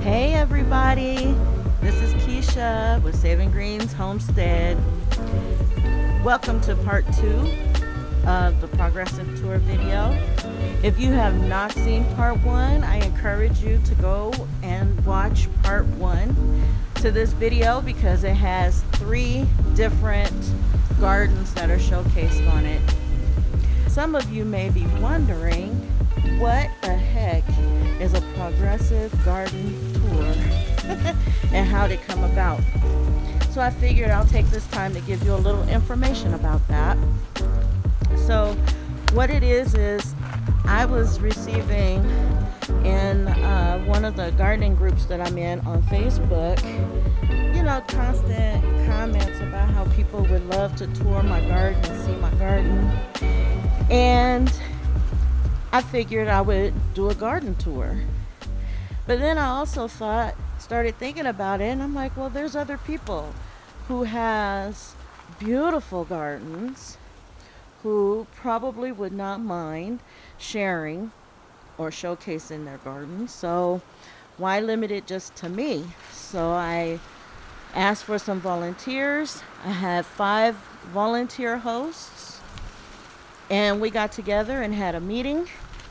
Hey everybody, this is Keisha with Saving Greens Homestead. Welcome to part 2 of the progressive tour video. If you have not seen part 1, I encourage you to go and watch part 1 to this video because it has 3 different gardens that are showcased on it. Some of you may be wondering, what the heck is a progressive garden tour and how did it come about? So I figured I'll take this time to give you a little information about that. So what it is I was receiving in one of the gardening groups that I'm in on Facebook, constant comments about how people would love to tour my garden and see my garden. And I figured I would do a garden tour. But then I also started thinking about it, and I'm like, well, there's other people who has beautiful gardens who probably would not mind sharing or showcasing their gardens. So why limit it just to me? So I asked for some volunteers. I had 5 volunteer hosts, and we got together and had a meeting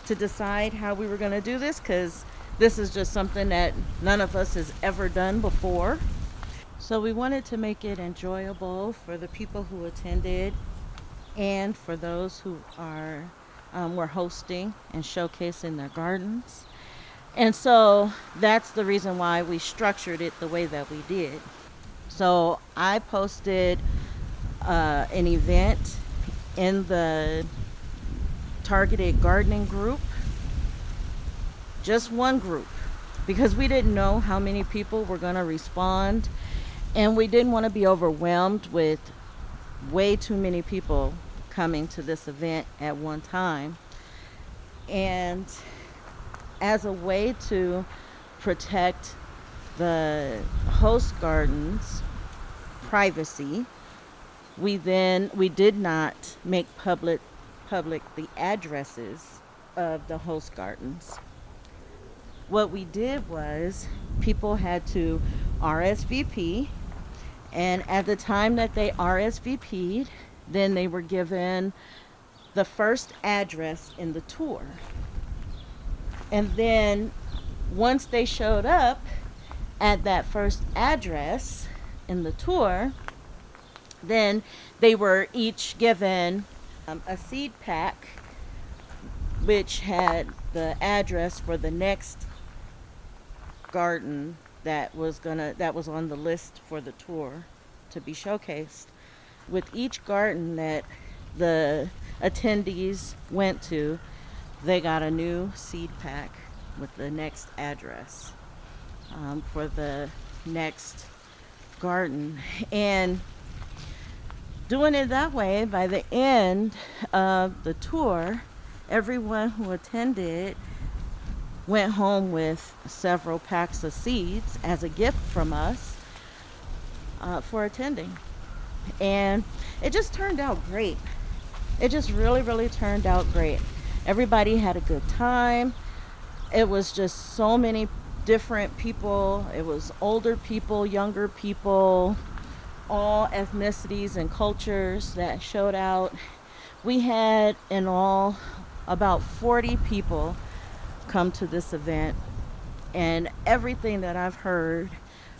to decide how we were going to do this, because this is just something that none of us has ever done before. So we wanted to make it enjoyable for the people who attended and for those who were hosting and showcasing their gardens. And so that's the reason why we structured it the way that we did. So I posted an event in the targeted gardening group, just one group, because we didn't know how many people were going to respond, and we didn't want to be overwhelmed with way too many people coming to this event at one time. And as a way to protect the host garden's privacy, we did not make public the addresses of the host gardens. What we did was people had to RSVP, and at the time that they RSVP'd, then they were given the first address in the tour. And then once they showed up at that first address in the tour, then they were each given a seed pack which had the address for the next garden that was on the list for the tour to be showcased. With each garden that the attendees went to, they got a new seed pack with the next address for the next garden. And doing it that way, by the end of the tour, everyone who attended went home with several packs of seeds as a gift from us for attending. And it just turned out great. It just really, really turned out great. Everybody had a good time. It was just so many different people. It was older people, younger people, all ethnicities and cultures that showed out. We had in all about 40 people come to this event, and everything that I've heard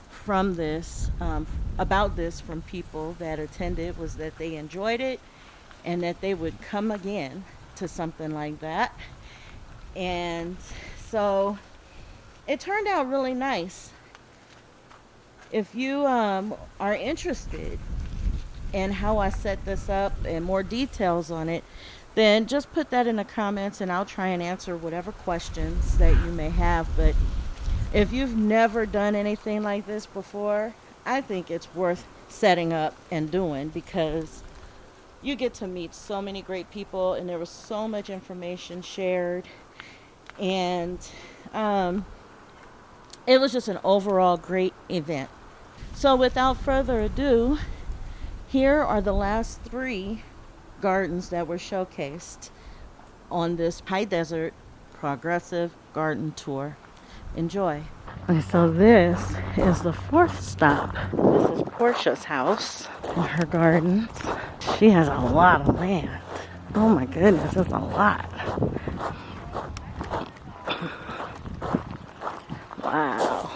from this about this from people that attended was that they enjoyed it and that they would come again to something like that. And so it turned out really nice. If you are interested in how I set this up and more details on it, then just put that in the comments and I'll try and answer whatever questions that you may have. But if you've never done anything like this before, I think it's worth setting up and doing, because you get to meet so many great people and there was so much information shared, and it was just an overall great event. So without further ado, here are the last 3 gardens that were showcased on this high desert progressive garden tour. Enjoy. And so this is the 4th stop. This is Porsha's house and her gardens. She has a lot of land. Oh my goodness, that's a lot. Wow.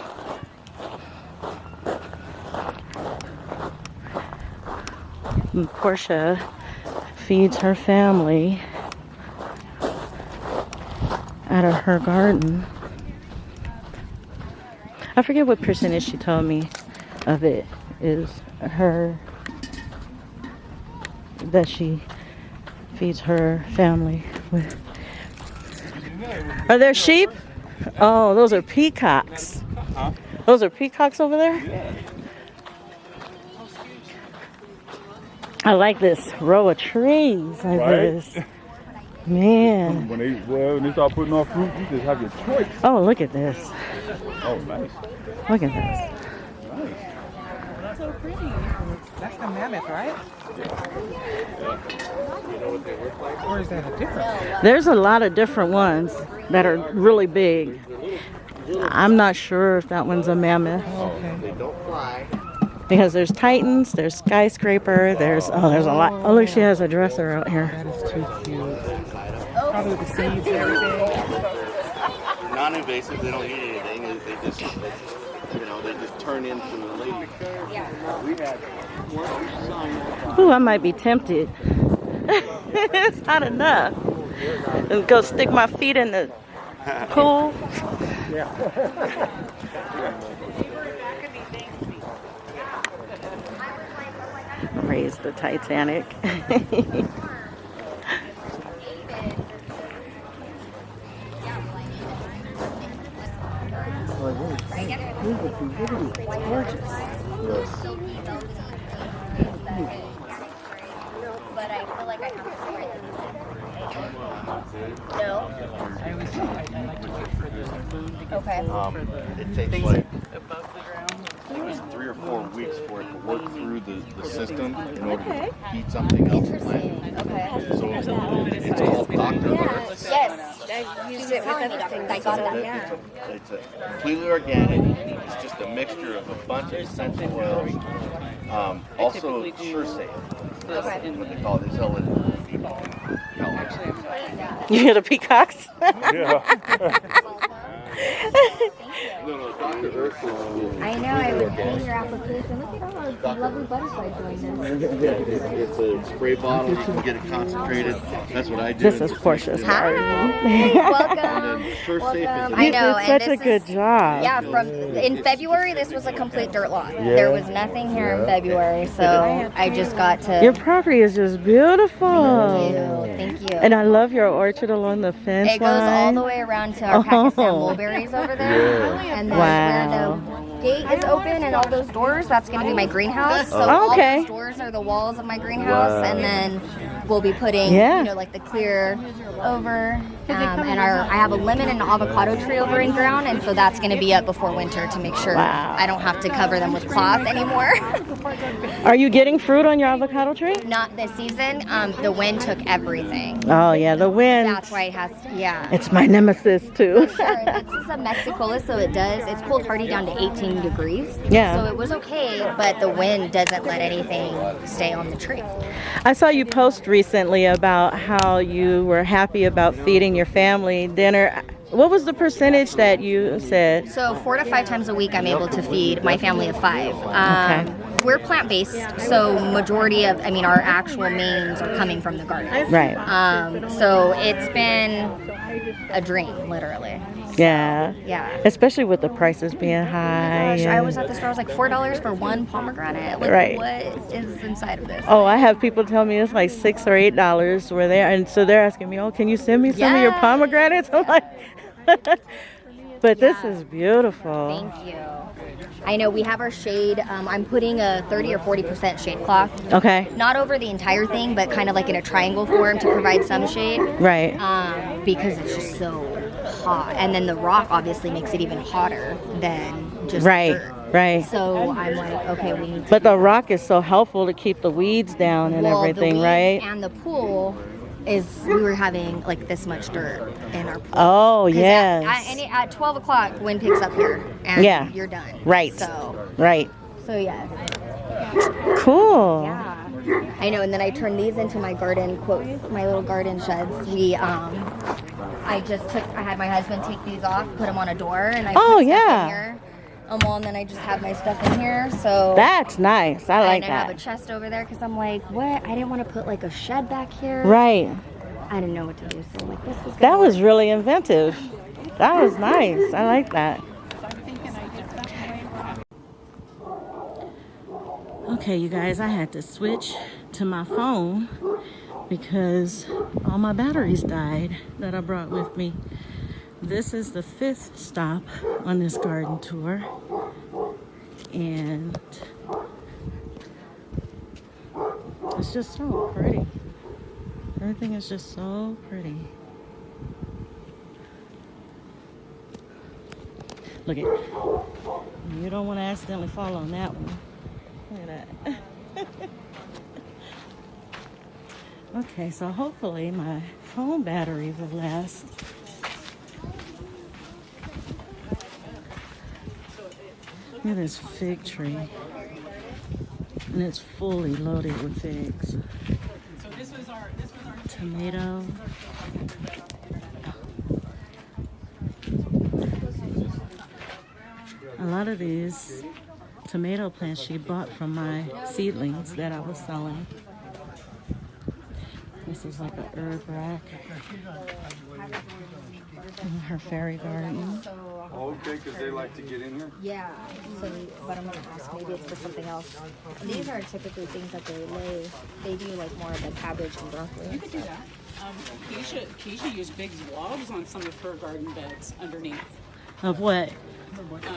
And Porsha feeds her family out of her garden. I forget what percentage she told me of it is her, that she feeds her family with. Are there sheep? Oh, those are peacocks. Those are peacocks over there? I like this row of trees like this. Man. When they start putting on fruit, you just have your choice. Oh, look at this. Oh, nice. Look at this. Nice. That's so pretty. That's the mammoth, right? Or is that a different? There's a lot of different ones that are really big. I'm not sure if that one's a mammoth. Okay. Because there's Titans, there's Skyscraper, there's a lot. Oh, look, she has a dresser out here. That is too cute. Probably the seeds and everything. Non-invasive, they don't eat anything. They just, they just turn into the lady. Ooh, I might be tempted. It's not enough. And go stick my feet in the pool. Raise the Titanic. Gorgeous. But I feel like I have to wear them. No. I like to wait for the moon to get Okay. It takes things like above the ground. I think it's 3 or 4 weeks for it to work through the system in order to heat something else plant. Okay. So it's all doctor earth. Yes. I use it with everything. I got that. Yeah. It's completely organic. It's just a mixture of a bunch of essential oils. Also, sure safe. Okay. What they call it. They sell it. You hear the peacocks? Yeah. No, Dr. Earth is I know. I would see your application. Look at all those lovely butterflies joining us. it's a spray bottle. You can get it concentrated. That's what I do. This is Portia's garden. Welcome. And then sure safe is I know. You And did such a this good is, job. yeah, in February, this was a complete dirt lot. There was nothing here in February, so I just got to. Your property is just beautiful. Thank you. And I love your orchard along the fence It goes all line. the way around to our Pakistan mulberries over there. And then Wow. where the gate is open and all those doors, that's going to be my greenhouse. So Okay. all those doors are the walls of my greenhouse. And then we'll be putting, Yeah. like the clear over. And I have a lemon and an avocado tree over in ground. And so that's going to be up before winter to make sure Wow. I don't have to cover them with cloth anymore. Are you getting fruit on your avocado tree? Not this season. The wind took everything. Oh yeah, the wind. That's why it has, yeah. It's my nemesis too. Sure, this is a Mexicola, so it's cooled hardy down to 18 degrees. Yeah. So it was okay, but the wind doesn't let anything stay on the tree. I saw you post recently about how you were happy about feeding your family dinner. What was the percentage that you said? So 4 to 5 times a week, I'm able to feed my family of 5. Okay. We're plant-based, so majority of, our actual mains are coming from the garden. Right. So it's been a dream, literally. Yeah. Yeah. Especially with the prices being high. Gosh, I and- was at the store, I was like $4 for one pomegranate. Like, Right. what is inside of this? Oh, I have people tell me it's like $6 or $8 where they are, and so they're asking me, "Oh, can you send me some of your Yes. pomegranates?" I'm like, but this is beautiful. Thank you. I know we have our shade. I'm putting a 30 or 40% shade cloth. Okay. Not over the entire thing, but kind of like in a triangle form to provide some shade. Right. Because it's just so hot. And then the rock obviously makes it even hotter than just Right. dirt. Right. So I'm like, okay, we need to. But the rock is so helpful to keep the weeds down and Well, the everything, weeds right? And the pool is we were having like this much dirt in our pool. Oh, 'Cause yes. at 12 o'clock, wind picks up here, and Yeah. you're done. Right. Right. So yeah. Cool. Yeah. I know, and then I turned these into my garden, quote, my little garden sheds. I had my husband take these off, put them on a door, and I put stuff in here. Well, and then I just have my stuff in here, so. That's nice. I like and I that. have a chest over there, because I'm like, what? I didn't want to put like a shed back here. Right. I didn't know what to do, so I'm like, this is good. That was really inventive. That was nice. I like that. Okay, you guys, I had to switch to my phone because all my batteries died that I brought with me. This is the 5th stop on this garden tour, and it's just so pretty. Everything is just so pretty. Look at, you don't want to accidentally fall on that one. Look at that. Okay, so hopefully my phone battery will last. Look at this fig tree. And it's fully loaded with figs. Tomato. A lot of these tomato plants she bought from my seedlings that I was selling. This is like a herb rack. And her fairy garden. Oh, okay, because they like to get in here? Yeah, so, but I'm going to ask, maybe it's for something else. These are typically things that they do like more of the cabbage and broccoli. You could do that. Keisha used big logs on some of her garden beds underneath. Of what?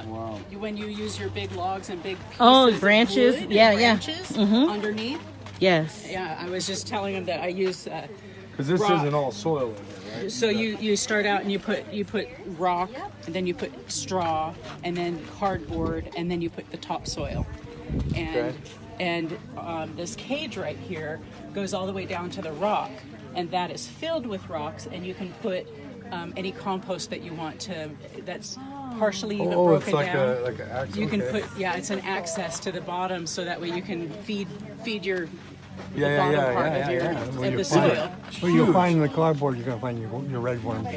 Wow. When you use your big logs and big pieces Oh, branches? of wood Yeah, and yeah. branches Mhm. underneath. Yes. Yeah, I was just telling him that I use Because this rock. isn't all soil in here, right? So you start out and you put rock, and then you put straw, and then cardboard, and then you put the topsoil. And this cage right here goes all the way down to the rock, and that is filled with rocks, and you can put any compost that you want to. That's partially even broken it's like down. like an access. You can put it's an access to the bottom, so that way you can feed your the bottom part of the soil. Well, you'll find in the cardboard, you're going to find your red worms.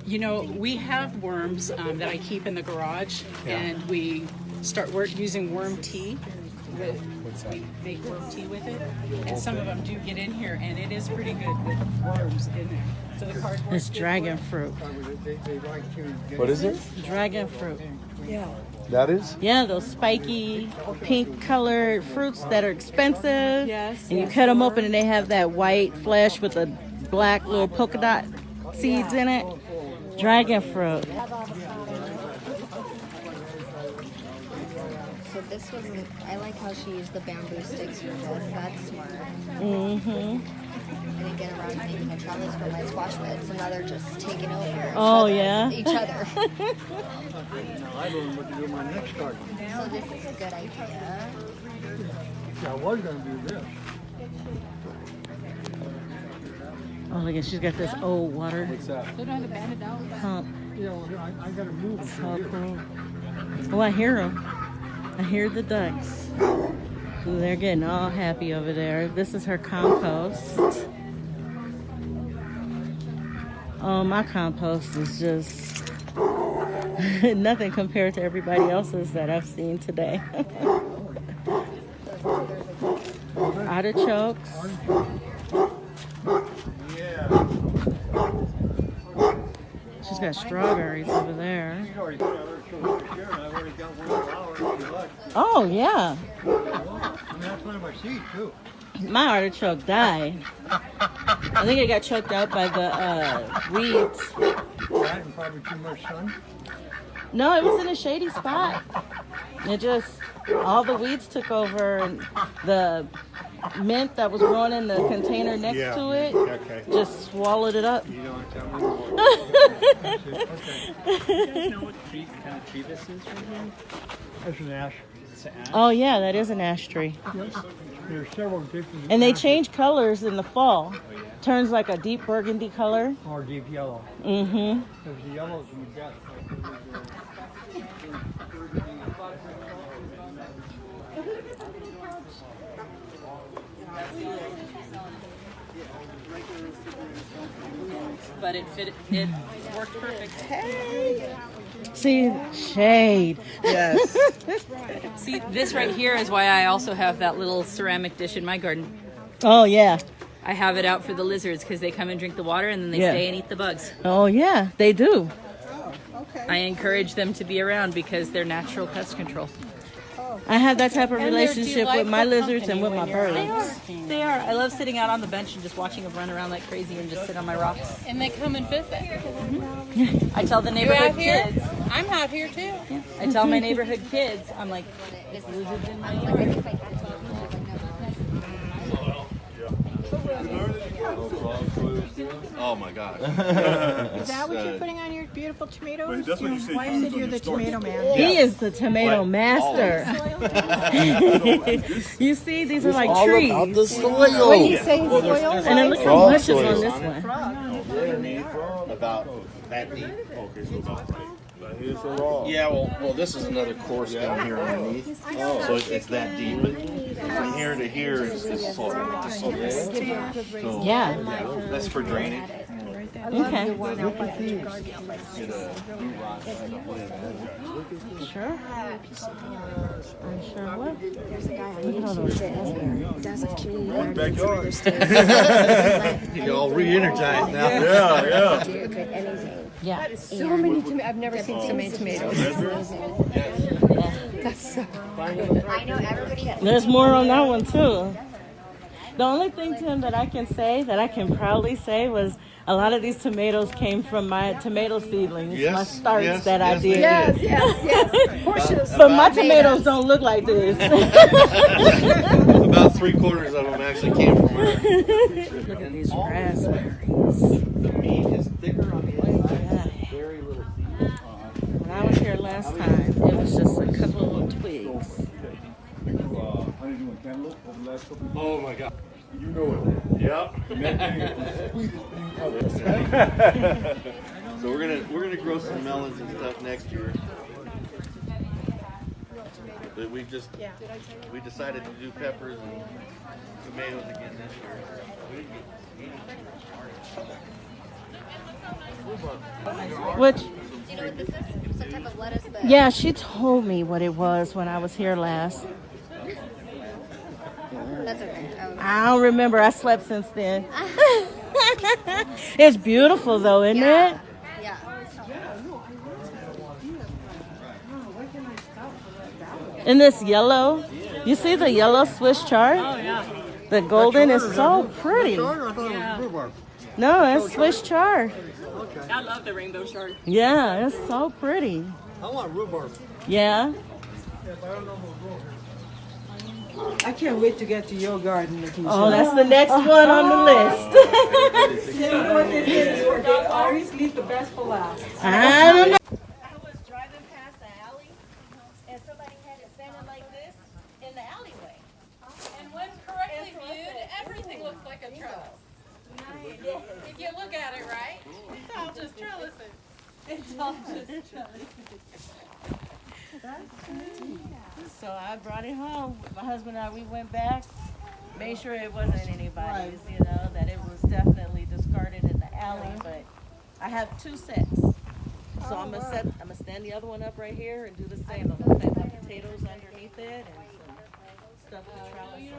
You know, we have worms that I keep in the garage, and we start using worm tea. We make worm tea with it, and some of them do get in here, and it is pretty good with worms in there. So the cardboard. It's dragon fruit. What is it? Dragon fruit. Yeah. That is? Yeah, those spiky, pink-colored fruits that are expensive. Yes, And you yes, cut them they open, and they have that white flesh with the black little polka dot seeds in it. Dragon fruit. So this was, I like how she used the bamboo sticks for this. That's smart. Mm-hmm. I didn't get around to making a trellis for my squash bed, so now they're just taking over each other. I don't know what to do in my next garden. So this is a good idea. Yeah, I was going to do this. Oh, look at, she's got this old water What's that? They don't have to band it down. pump. Yeah, well, I got to move it. So cool. Oh, I hear them. I hear the ducks. They're getting all happy over there. This is her compost. Oh, my compost is just nothing compared to everybody else's that I've seen today. Artichokes. She's got strawberries over there. Oh, yeah. And that's one of my seeds, too. My artichoke died. I think it got choked out by the weeds. That and probably too much sun. No, it was in a shady spot. It just, all the weeds took over, and the mint that was growing in the container next to it just swallowed it up. You don't tell me more. Do you guys know what kind of tree this is right here? That's an ash. It's an ash. Oh, yeah, that is an ash tree. There's several different. And they change colors in the fall. Turns like a deep burgundy color. Or deep yellow. Mm-hmm. Because the yellows you got. But it worked perfect. See, shade. Yes. See, this right here is why I also have that little ceramic dish in my garden. Oh, yeah. I have it out for the lizards because they come and drink the water and then they Yeah. stay and eat the bugs. Oh, yeah, they do. I encourage them to be around because they're natural pest control. I have that type of And they're relationship with my delightful lizards and with my company when birds. They are. I love sitting out on the bench and just watching them run around like crazy and just sit on my rocks. And they come and visit. I tell the You neighborhood out here? kids. I'm out here too. I tell my neighborhood kids, I'm like, this lizard's in my yard. Oh my God. Is that what you're putting on your beautiful tomatoes? That's what you said. Why said you're the tomato man? He is the tomato master. You see, these are like trees. About the soil. When you say soil, And then look how Frog much is soil. on this one. About that deep. Okay, so about right. But here's the raw. Yeah, well, this is another course down here underneath. So it's that deep. But from here to here is this soil. So Yeah. that's for drainage. Okay. Sure. I'm sure will. Look at all those. Backyard. You're all re-energized now. Yeah. Yeah. so many tomatoes. I've never seen so many tomatoes. That's so I know everybody has. There's more on that one too. The only thing, Tim, that I can say, that I can proudly say, was a lot of these tomatoes came from my tomato seedlings, my starts that I did. yes. Porsches. But my tomatoes don't look like this. About 3/4 of them actually came from her. Look at these raspberries. The meat is thicker on the inside. Very little seed. When I was here last time, it was just a couple of twigs. Oh my God. You know it. Yep. So we're gonna grow some melons and stuff next year. But we decided to do peppers and tomatoes again this year. Which, Do you know what this is? Some type of lettuce, but yeah, she told me what it was when I was here last. that's okay. I don't remember. I slept since then. It's beautiful though, isn't it? Yeah. And this yellow, you see the yellow Swiss chard? Oh, yeah. The golden is so pretty. I thought it was rhubarb. No, it's Swiss chard. I love the rainbow shard. Yeah, it's so pretty. I want rhubarb. Yeah. I can't wait to get to your garden, Lakeisha. Oh, that's the next one on the list. You know what this is? They always leave the best for last. I don't know. I was driving past the alley, and somebody had it standing like this in the alleyway. And when correctly viewed, everything looks like a trellis. If you look at it right, it's all just trellises. It's all just trellises. So I brought it home. My husband and I, we went back, made sure it wasn't anybody's, you know, that it was definitely discarded in the alley. But I have 2 sets. So I'm gonna stand the other one up right here and do the same. I'm gonna plant my potatoes underneath it and some stuff to trellis on it.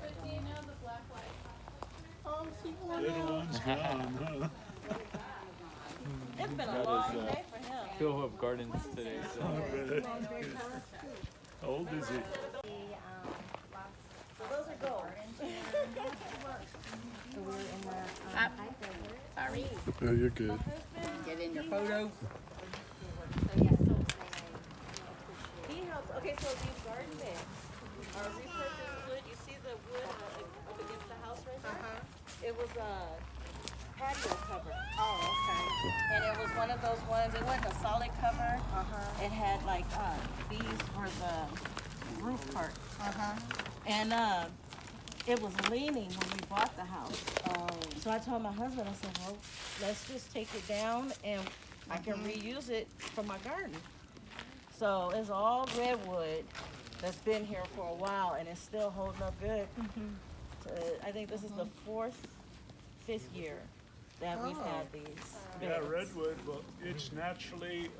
But do you know the black light? Little one's gone, huh? It's been a long day for him. Fill up gardens today. So. How old is he? So those are gold. Sorry. Oh, you're good. Get in your photos. He helps. Okay, so these garden beds are repurposed wood. You see the wood up against the house right there? It was a patio cover. Oh, okay. And it was one of those ones, it wasn't a solid cover. It had like, these were the roof part. And it was leaning when we bought the house. So I told my husband, I said, well, let's just take it down and I can reuse it for my garden. So it's all redwood that's been here for a while and it's still holding up good. I think this is the fifth year that we've had these Yeah, beds. redwood, but it's naturally,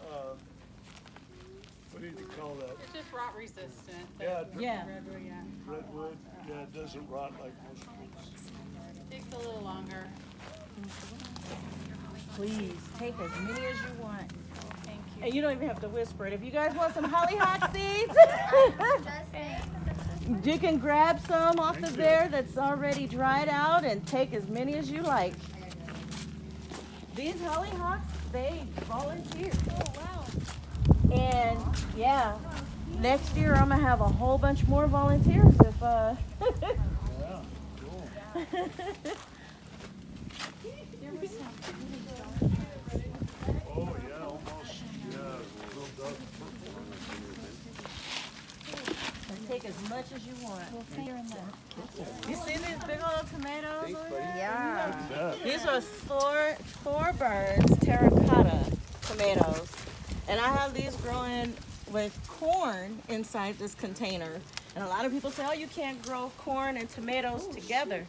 what do you call that? It's just rot resistant. Yeah, Yeah. redwood, yeah, it doesn't rot like most trees. Takes a little longer. Please take as many as you want. Thank you. And you don't even have to whisper it. If you guys want some hollyhock seeds, you can grab some off of there that's already dried out and take as many as you like. These hollyhocks, they volunteer. Oh, wow. And yeah, next year I'm gonna have a whole bunch more volunteers if Yeah, cool. Oh, yeah, almost, yeah, filled up. take as much as you want. You see these big old tomatoes over there? Yeah. These are Thorburns Terra Cotta tomatoes. And I have these growing with corn inside this container. And a lot of people say, oh, you can't grow corn and tomatoes together.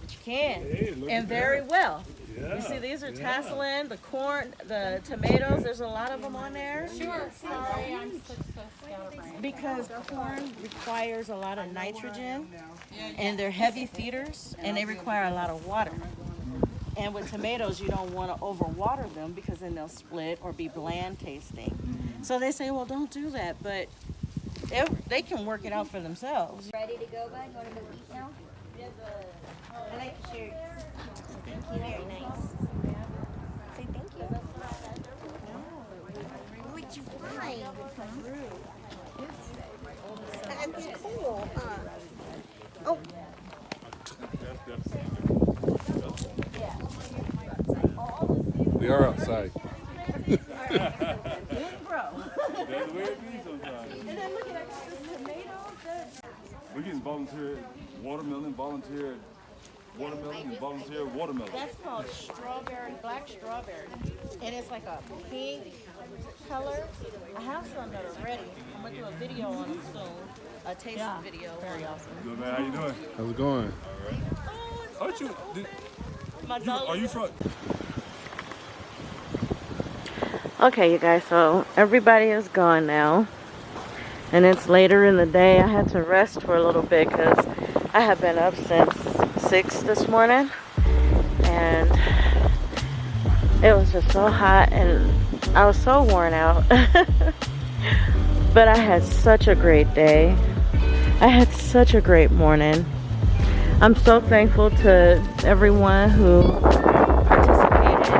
But you can, Hey, look and at very that. well. Yeah, You see, these are yeah. tasseling, the corn, the tomatoes, there's a lot of them on there. Sure, sorry, I'm such a scatterbrain. Because corn requires a lot of nitrogen, and they're heavy feeders, and they require a lot of water. And with tomatoes, you don't want to overwater them because then they'll split or be bland tasting. So they say, well, don't do that, but they can work it out for themselves. Ready to go, bud? You want to go eat now? I like the shirt. Thank you. Very nice. Say thank you. What'd you find? That's cool, huh? Oh. We are outside. We're getting volunteer watermelon, volunteer watermelon, and volunteer watermelon. That's called strawberry, black strawberry. And it's like a pink color. I have some that are ready. I'm going to do a video on them soon. A taste video. Very awesome. Good man, how you doing? How's it going? Aren't you? Are you from? Okay, you guys, so everybody is gone now. And it's later in the day. I had to rest for a little bit because I have been up since 6 this morning. And it was just so hot and I was so worn out. But I had such a great day. I had such a great morning. I'm so thankful to everyone who participated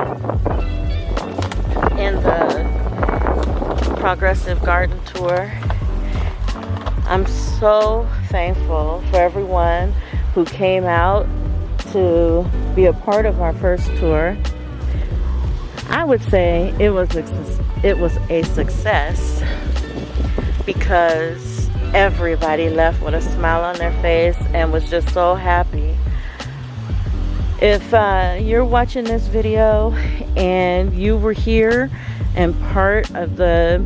in the Progressive Garden Tour. I'm so thankful for everyone who came out to be a part of our first tour. I would say it was a success because everybody left with a smile on their face and was just so happy. If you're watching this video and you were here and part of the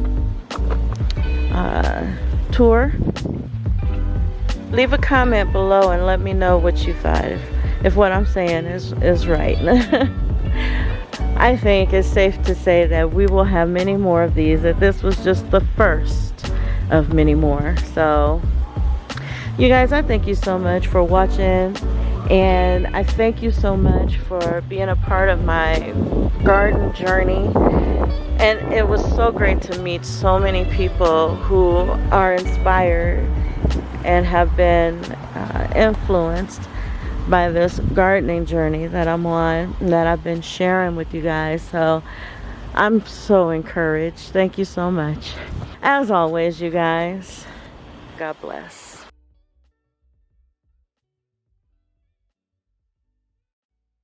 tour, leave a comment below and let me know what you thought, if what I'm saying is right. I think it's safe to say that we will have many more of these, that this was just the first of many more. So you guys, I thank you so much for watching, and I thank you so much for being a part of my garden journey. And it was so great to meet so many people who are inspired and have been influenced by this gardening journey that I'm on, that I've been sharing with you guys. So I'm so encouraged. Thank you so much. As always, you guys, God bless.